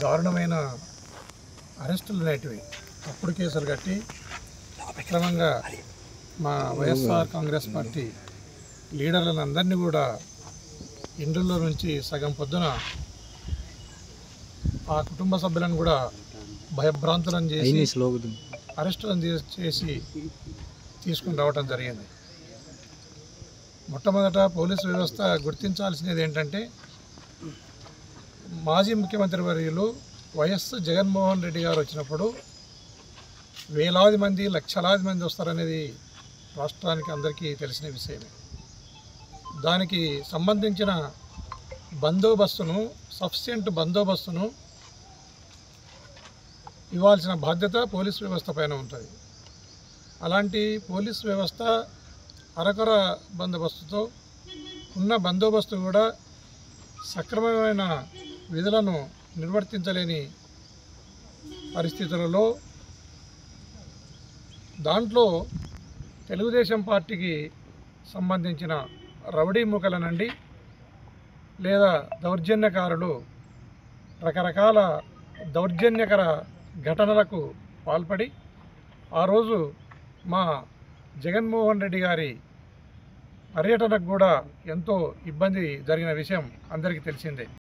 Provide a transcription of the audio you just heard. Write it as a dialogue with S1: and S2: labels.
S1: దారుణమైన అరెస్టులు అనేటివి తప్పుడు కేసులు కట్టి అక్రమంగా మా వైఎస్ఆర్ కాంగ్రెస్ పార్టీ లీడర్లను అందరినీ కూడా ఇండ్లలో నుంచి సగం పొద్దున ఆ కుటుంబ సభ్యులను కూడా భయభ్రాంతులను చేసి అరెస్టులను చేసి తీసుకుని రావడం జరిగింది. మొట్టమొదట పోలీసు వ్యవస్థ గుర్తించాల్సినది ఏంటంటే, మాజీ ముఖ్యమంత్రి వర్యులు వైఎస్ జగన్మోహన్ రెడ్డి గారు వచ్చినప్పుడు వేలాది మంది లక్షలాది మంది వస్తారనేది రాష్ట్రానికి అందరికీ తెలిసిన విషయమే. దానికి సంబంధించిన బందోబస్తును, సఫిషియెంట్ బందోబస్తును ఇవ్వాల్సిన బాధ్యత పోలీస్ వ్యవస్థ పైన ఉంటుంది. అలాంటి పోలీస్ వ్యవస్థ అరకొర బందోబస్తుతో ఉన్న బందోబస్తు కూడా సక్రమమైన విధులను నిర్వర్తించలేని పరిస్థితులలో దాంట్లో తెలుగుదేశం పార్టీకి సంబంధించిన రౌడీ మూకల నుండి లేదా దౌర్జన్యకారులు రకరకాల దౌర్జన్యకర ఘటనలకు పాల్పడి ఆ రోజు మా జగన్మోహన్ రెడ్డి గారి పర్యటనకు కూడా ఎంతో ఇబ్బంది జరిగిన విషయం అందరికీ తెలిసిందే.